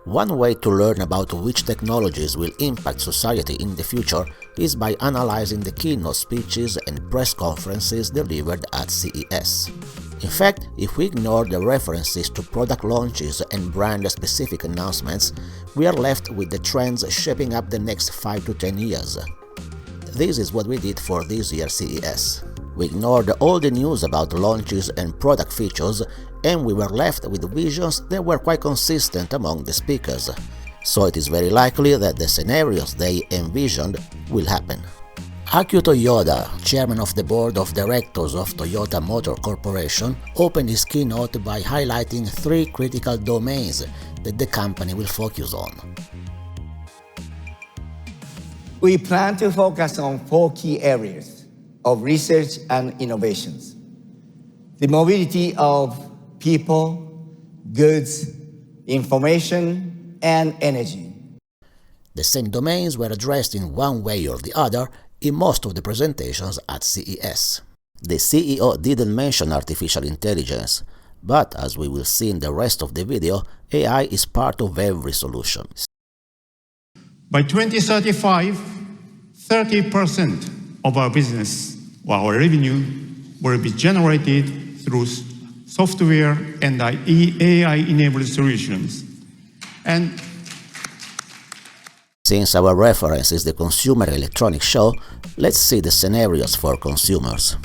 One way to learn about which technologies will impact society in the future is by analyzing the keynote speeches and press conferences delivered at CES. In fact, if we ignore the references to product launches and brand-specific announcements, we are left with the trends shaping up the next 5 to 10 years. This is what we did for this year's CES. We ignored all the news about launches and product features, and we were left with visions that were quite consistent among the speakers. So it is very likely that the scenarios they envisioned will happen. Akio Toyoda, chairman of the board of directors of Toyota Motor Corporation, opened his keynote by highlighting 3 critical domains that the company will focus on. We plan to focus on 4 key areas of research and innovations: the mobility of people, goods, information, and energy. The same domains were addressed in one way or the other in most of the presentations at CES. The CEO didn't mention artificial intelligence, but as we will see in the rest of the video, AI is part of every solution. By 2035, 30% of our business or our revenue will be generated through software and AI-enabled solutions. And since our reference is the Consumer Electronics Show, let's see the scenarios for consumers.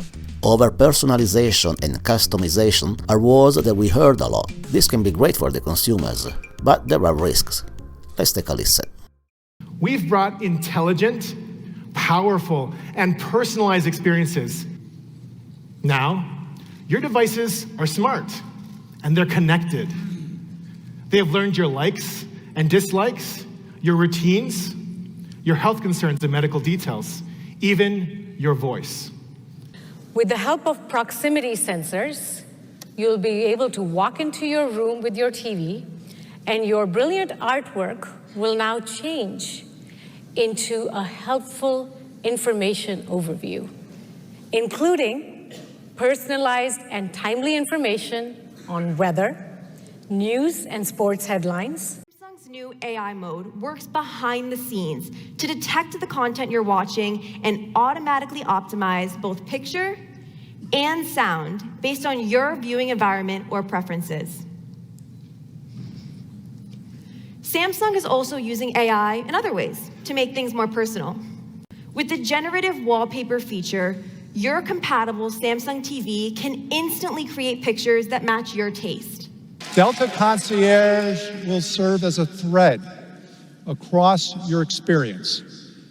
Over-personalization and customization are words that we heard a lot. This can be great for the consumers, but there are risks. Let's take a listen. We've brought intelligent, powerful, and personalized experiences. Now, your devices are smart, and they're connected. They have learned your likes and dislikes, your routines, your health concerns and medical details, even your voice. With the help of proximity sensors, you'll be able to walk into your room with your TV, and your brilliant artwork will now change into a helpful information overview, including personalized and timely information on weather, news and sports headlines. Samsung's new AI mode works behind the scenes to detect the content you're watching and automatically optimize both picture and sound based on your viewing environment or preferences. Samsung is also using AI in other ways to make things more personal. With the generative wallpaper feature, your compatible Samsung TV can instantly create pictures that match your taste. Delta Concierge will serve as a thread across your experience,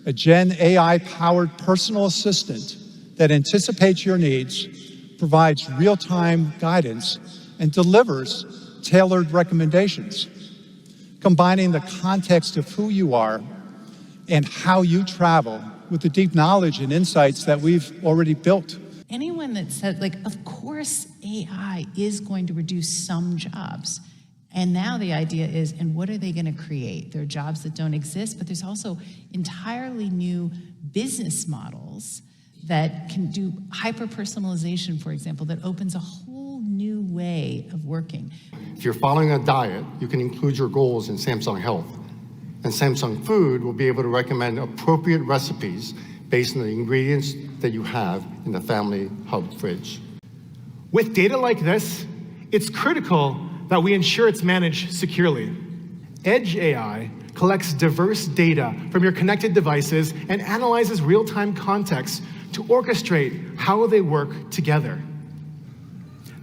a Gen AI-powered personal assistant that anticipates your needs, provides real-time guidance, and delivers tailored recommendations, combining the context of who you are and how you travel with the deep knowledge and insights that we've already built. Anyone that said, like, of course AI is going to reduce some jobs. And now the idea is, and what are they going to create? There are jobs that don't exist, but there's also entirely new business models that can do hyper-personalization, for example, that opens a whole new way of working. If you're following a diet, you can include your goals in Samsung Health. And Samsung Food will be able to recommend appropriate recipes based on the ingredients that you have in the Family Hub fridge. With data like this, it's critical that we ensure it's managed securely. Edge AI collects diverse data from your connected devices and analyzes real-time context to orchestrate how they work together.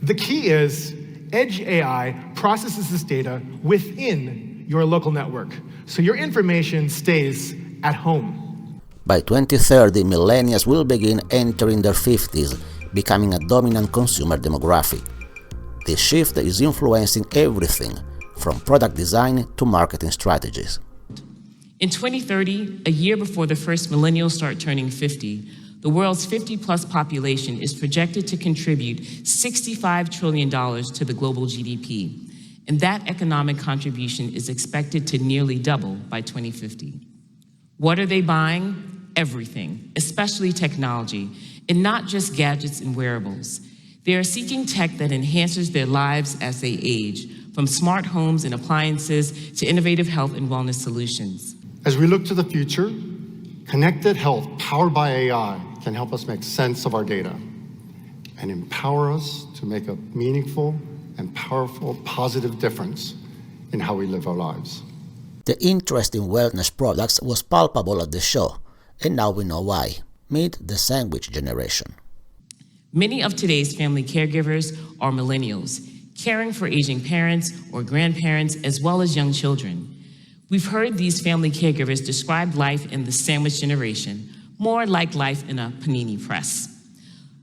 The key is, Edge AI processes this data within your local network, so your information stays at home. By 2030, millennials will begin entering their 50s, becoming a dominant consumer demographic. This shift is influencing everything, from product design to marketing strategies. In 2030, a year before the first millennials start turning 50, the world's 50-plus population is projected to contribute $65 trillion to the global GDP, and that economic contribution is expected to nearly double by 2050. What are they buying? Everything, especially technology, and not just gadgets and wearables. They are seeking tech that enhances their lives as they age, from smart homes and appliances to innovative health and wellness solutions. As we look to the future, connected health powered by AI can help us make sense of our data and empower us to make a meaningful and powerful positive difference in how we live our lives. The interest in wellness products was palpable at the show, and now we know why. Meet the sandwich generation. Many of today's family caregivers are millennials, caring for aging parents or grandparents as well as young children. We've heard these family caregivers describe life in the sandwich generation, more like life in a panini press,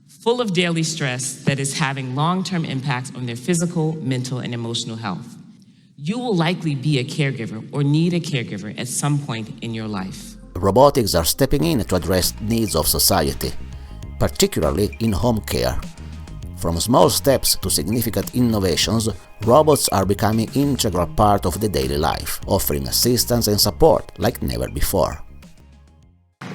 full of daily stress that is having long-term impacts on their physical, mental, and emotional health. You will likely be a caregiver or need a caregiver at some point in your life. Robotics are stepping in to address needs of society, particularly in home care. From small steps to significant innovations, robots are becoming an integral part of the daily life, offering assistance and support like never before.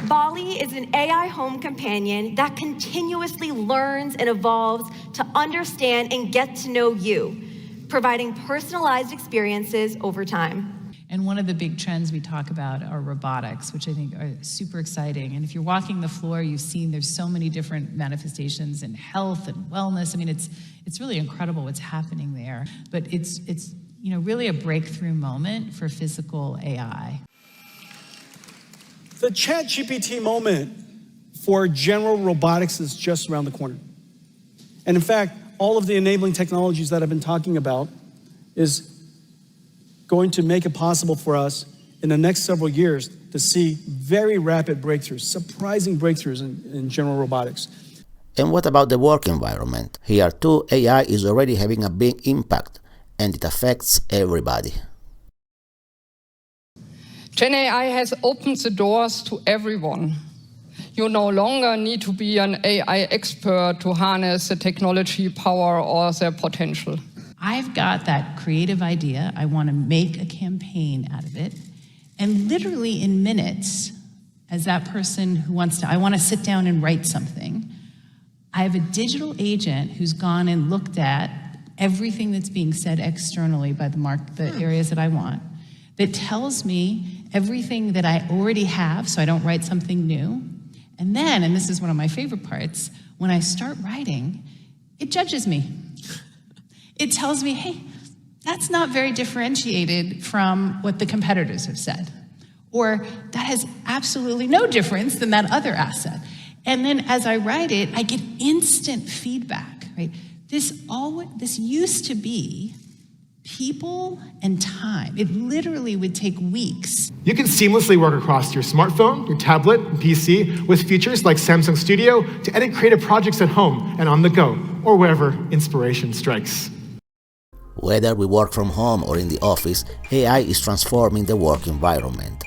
Bali is an AI home companion that continuously learns and evolves to understand and get to know you, providing personalized experiences over time. And one of the big trends we talk about are robotics, which I think are super exciting. And if you're walking the floor, you've seen there's so many different manifestations in health and wellness. I mean, it's really incredible what's happening there. But it's really a breakthrough moment for physical AI. The ChatGPT moment for general robotics is just around the corner. And in fact, all of the enabling technologies that I've been talking about is going to make it possible for us in the next several years to see very rapid breakthroughs, surprising breakthroughs in general robotics. And what about the work environment? Here too, AI is already having a big impact, and it affects everybody. Gen AI has opened the doors to everyone. You no longer need to be an AI expert to harness the technology power or their potential. I've got that creative idea. I want to make a campaign out of it. And literally in minutes, as that person who wants to, I want to sit down and write something, I have a digital agent who's gone and looked at everything that's being said externally by the areas that I want, that tells me everything that I already have so I don't write something new. And then, and this is one of my favorite parts, when I start writing, it judges me. It tells me, hey, that's not very differentiated from what the competitors have said. Or that has absolutely no difference than that other asset. And then as I write it, I get instant feedback, right? This used to be people and time. It literally would take weeks. You can seamlessly work across your smartphone, your tablet, and PC with features like Samsung Studio to edit creative projects at home and on the go, or wherever inspiration strikes. Whether we work from home or in the office, AI is transforming the work environment.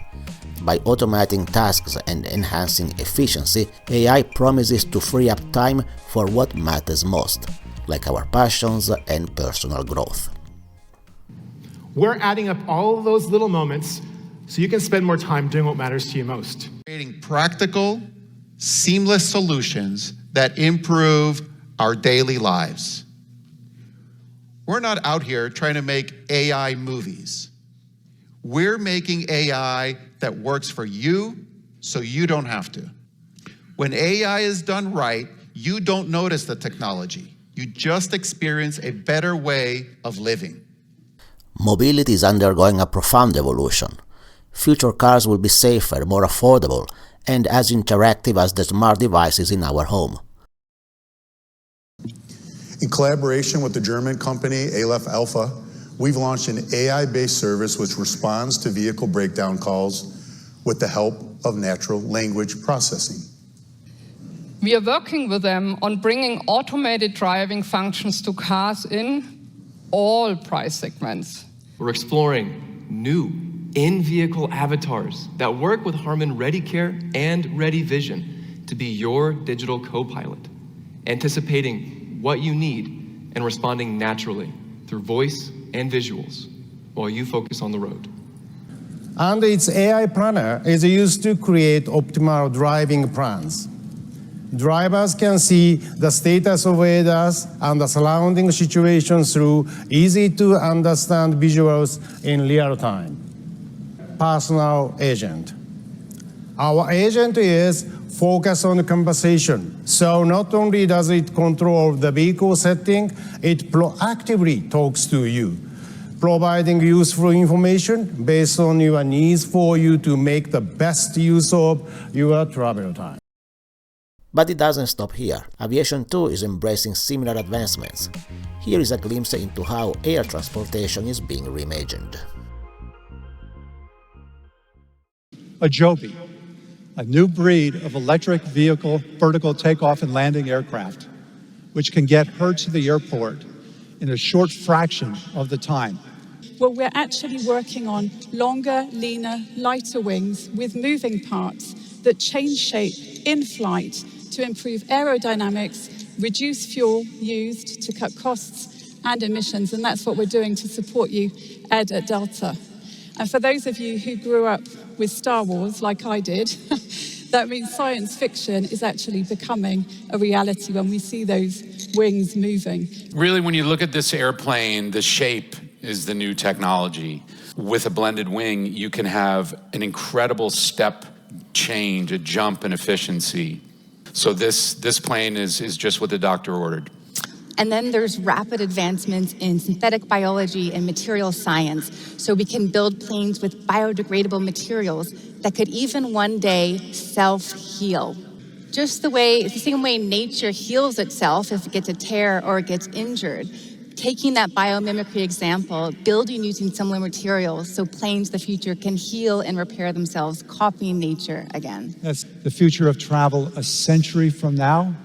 By automating tasks and enhancing efficiency, AI promises to free up time for what matters most, like our passions and personal growth. We're adding up all of those little moments so you can spend more time doing what matters to you most. Creating practical, seamless solutions that improve our daily lives. We're not out here trying to make AI movies. We're making AI that works for you so you don't have to. When AI is done right, you don't notice the technology. You just experience a better way of living. Mobility is undergoing a profound evolution. Future cars will be safer, more affordable, and as interactive as the smart devices in our home. In collaboration with the German company Aleph Alpha, we've launched an AI-based service which responds to vehicle breakdown calls with the help of natural language processing. We are working with them on bringing automated driving functions to cars in all price segments. We're exploring new in-vehicle avatars that work with Harman ReadyCare and ReadyVision to be your digital co-pilot, anticipating what you need and responding naturally through voice and visuals while you focus on the road. And its AI planner is used to create optimal driving plans. Drivers can see the status of ADAS and the surrounding situation through easy-to-understand visuals in real time. Personal agent. Our agent is focused on the conversation, so not only does it control the vehicle setting, it proactively talks to you, providing useful information based on your needs for you to make the best use of your travel time. But it doesn't stop here. Aviation too is embracing similar advancements. Here is a glimpse into how air transportation is being reimagined. A Joby, a new breed of electric vehicle vertical takeoff and landing aircraft, which can get her to the airport in a short fraction of the time. Well, we're actually working on longer, leaner, lighter wings with moving parts that change shape in flight to improve aerodynamics, reduce fuel used to cut costs and emissions, and that's what we're doing to support you, Ed, at Delta. And for those of you who grew up with Star Wars, like I did, that means science fiction is actually becoming a reality when we see those wings moving. Really, when you look at this airplane, the shape is the new technology. With a blended wing, you can have an incredible step change, a jump in efficiency. So this plane is just what the doctor ordered. And then there's rapid advancements in synthetic biology and material science, so we can build planes with biodegradable materials that could even one day self-heal. It's the same way nature heals itself if it gets a tear or it gets injured. Taking that biomimicry example, building using similar materials so planes of the future can heal and repair themselves, copying nature again. That's the future of travel a century from now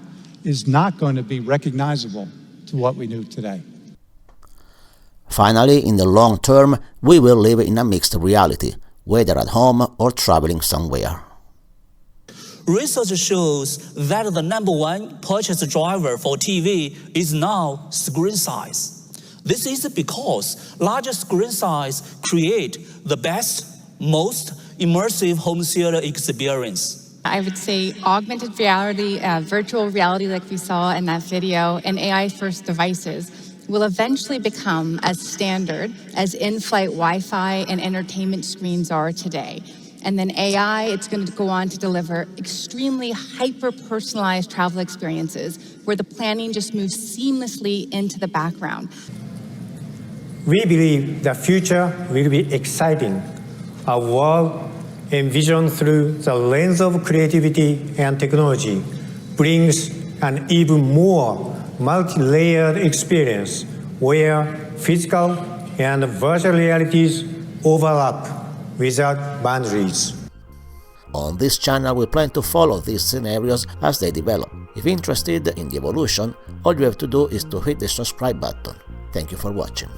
is not going to be recognizable to what we knew today. Finally, in the long term, we will live in a mixed reality, whether at home or traveling somewhere. Research shows that the #1 purchase driver for TV is now screen size. This is because larger screen size create the best, most immersive home theater experience. I would say augmented reality, virtual reality like we saw in that video, and AI-first devices will eventually become as standard as in-flight Wi-Fi and entertainment screens are today. And then AI, it's going to go on to deliver extremely hyper-personalized travel experiences where the planning just moves seamlessly into the background. We believe the future will be exciting, a world envisioned through the lens of creativity and technology brings an even more multi-layered experience where physical and virtual realities overlap without boundaries. On this channel we plan to follow these scenarios as they develop. If interested in the evolution, all you have to do is to hit the subscribe button. Thank you for watching.